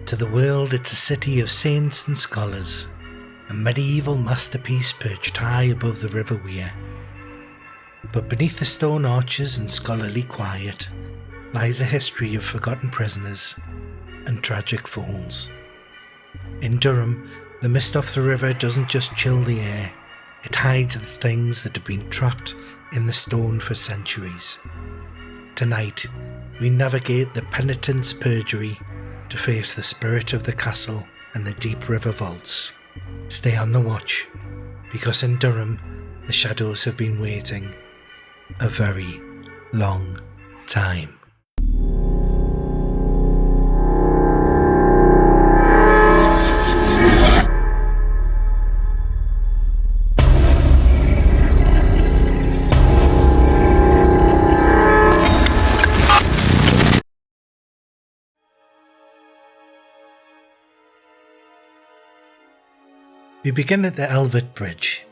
To the world it's a city of saints and scholars, a medieval masterpiece perched high above the river Wear. But beneath the stone arches and scholarly quiet lies a history of forgotten prisoners and tragic falls. In Durham, the mist off the river doesn't just chill the air, it hides the things that have been trapped in the stone for centuries. Tonight, we navigate the Penitent's Purgatory to face the spirit of the castle and the deep river vaults. Stay on the watch, because in Durham, the shadows have been waiting a very long time. We begin at the Elvet Bridge,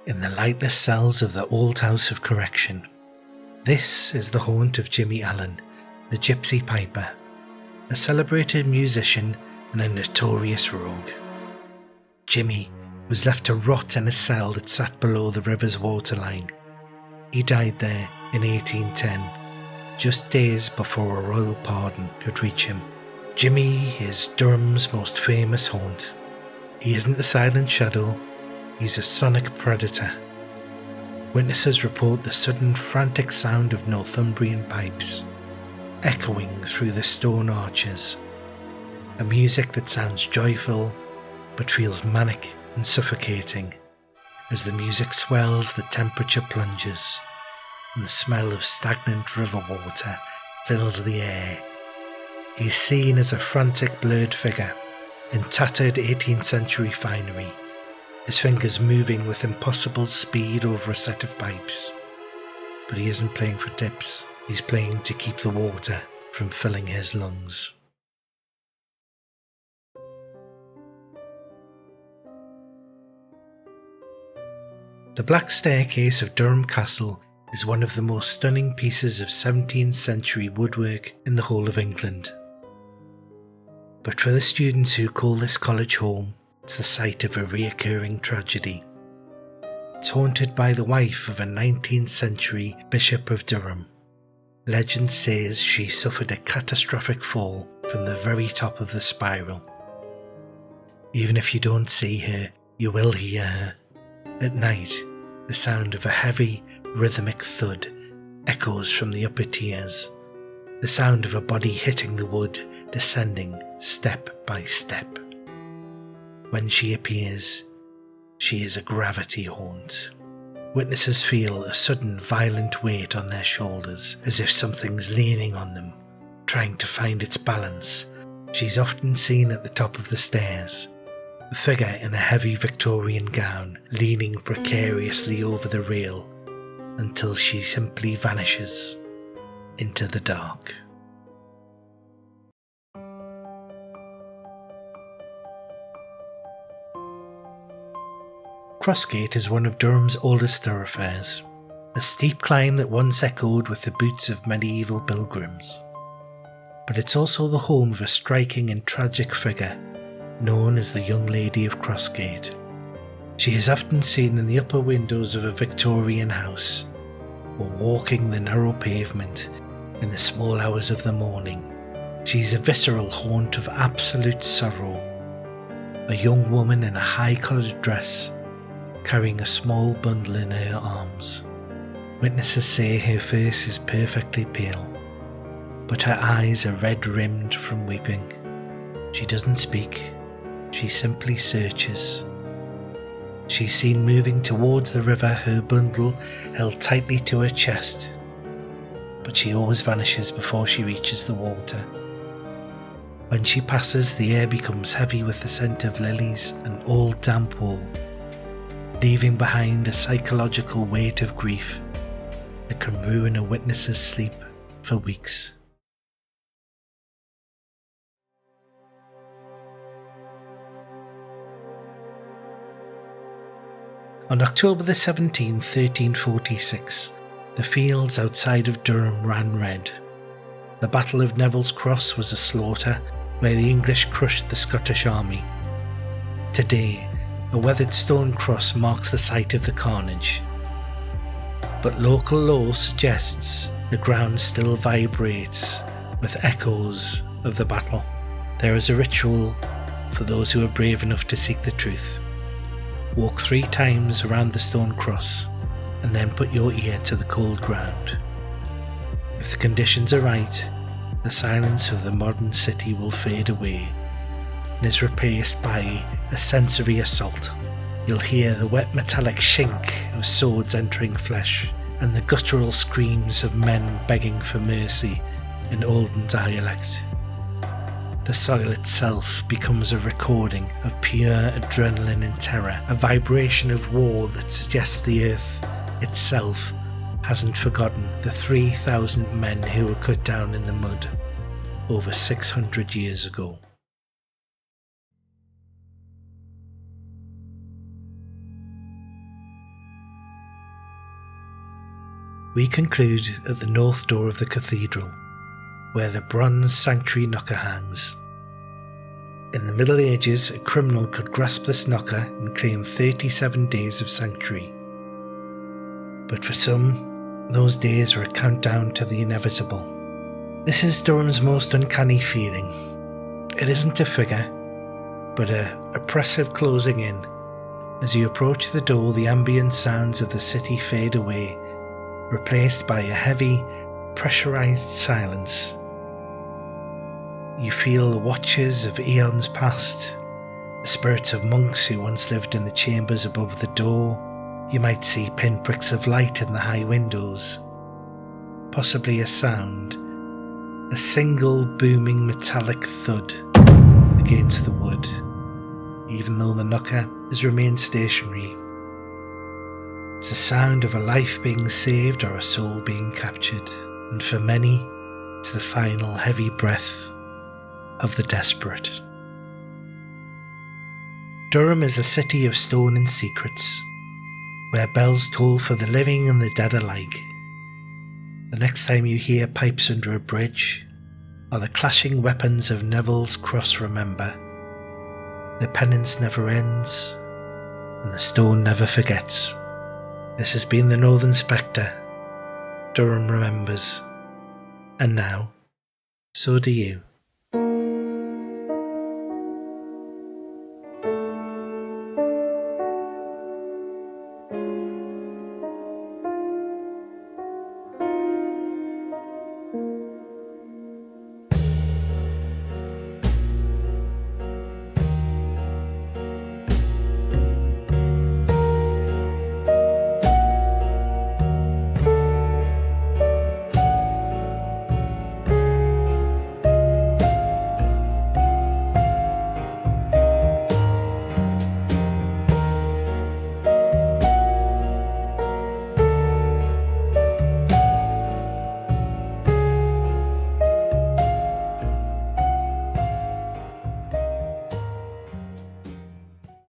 in the lightless cells of the Old House of Correction. This is the haunt of Jimmy Allen, the gypsy piper, a celebrated musician and a notorious rogue. Jimmy was left to rot in a cell that sat below the river's waterline. He died there in 1810, just days before a royal pardon could reach him. Jimmy is Durham's most famous haunt. He isn't the silent shadow, he's a sonic predator. Witnesses report the sudden frantic sound of Northumbrian pipes, echoing through the stone arches. A music that sounds joyful, but feels manic and suffocating. As the music swells, the temperature plunges, and the smell of stagnant river water fills the air. He's seen as a frantic, blurred figure in tattered 18th century finery, his fingers moving with impossible speed over a set of pipes. But he isn't playing for tips, he's playing to keep the water from filling his lungs. The Black Staircase of Durham Castle is one of the most stunning pieces of 17th century woodwork in the whole of England. But for the students who call this college home, it's the site of a reoccurring tragedy. It's haunted by the wife of a 19th century Bishop of Durham. Legend says she suffered a catastrophic fall from the very top of the spiral. Even if you don't see her, you will hear her. At night, the sound of a heavy, rhythmic thud echoes from the upper tiers. The sound of a body hitting the wood, descending step by step. When she appears, she is a gravity haunt. Witnesses feel a sudden violent weight on their shoulders, as if something's leaning on them, trying to find its balance. She's often seen at the top of the stairs, a figure in a heavy Victorian gown, leaning precariously over the rail, until she simply vanishes into the dark. Crossgate is one of Durham's oldest thoroughfares, a steep climb that once echoed with the boots of medieval pilgrims. But it's also the home of a striking and tragic figure known as the Young Lady of Crossgate. She is often seen in the upper windows of a Victorian house, or walking the narrow pavement in the small hours of the morning. She's a visceral haunt of absolute sorrow, a young woman in a high-collared dress, carrying a small bundle in her arms. Witnesses say her face is perfectly pale, but her eyes are red-rimmed from weeping. She doesn't speak, she simply searches. She's seen moving towards the river, her bundle held tightly to her chest, but she always vanishes before she reaches the water. When she passes, the air becomes heavy with the scent of lilies and old damp wool, leaving behind a psychological weight of grief that can ruin a witness's sleep for weeks. On October the 17th, 1346, the fields outside of Durham ran red. The Battle of Neville's Cross was a slaughter where the English crushed the Scottish army. Today, a weathered stone cross marks the site of the carnage. But local lore suggests the ground still vibrates with echoes of the battle. There is a ritual for those who are brave enough to seek the truth. Walk 3 times around the stone cross and then put your ear to the cold ground. If the conditions are right, the silence of the modern city will fade away and is replaced by a sensory assault. You'll hear the wet metallic shink of swords entering flesh and the guttural screams of men begging for mercy in olden dialect. The soil itself becomes a recording of pure adrenaline and terror, a vibration of war that suggests the earth itself hasn't forgotten the 3,000 men who were cut down in the mud over 600 years ago. We conclude at the north door of the cathedral, where the bronze sanctuary knocker hangs. In the Middle Ages, a criminal could grasp this knocker and claim 37 days of sanctuary. But for some, those days are a countdown to the inevitable. This is Durham's most uncanny feeling. It isn't a figure, but a oppressive closing in. As you approach the door, the ambient sounds of the city fade away, replaced by a heavy, pressurized silence. You feel the watches of eons past, the spirits of monks who once lived in the chambers above the door. You might see pinpricks of light in the high windows, possibly a sound, a single booming metallic thud against the wood, even though the knocker has remained stationary. It's the sound of a life being saved or a soul being captured, and for many, it's the final heavy breath of the desperate. Durham is a city of stone and secrets, where bells toll for the living and the dead alike. The next time you hear pipes under a bridge, or the clashing weapons of Neville's cross, remember, the penance never ends, and the stone never forgets. This has been the Northern Spectre. Durham remembers. And now, so do you.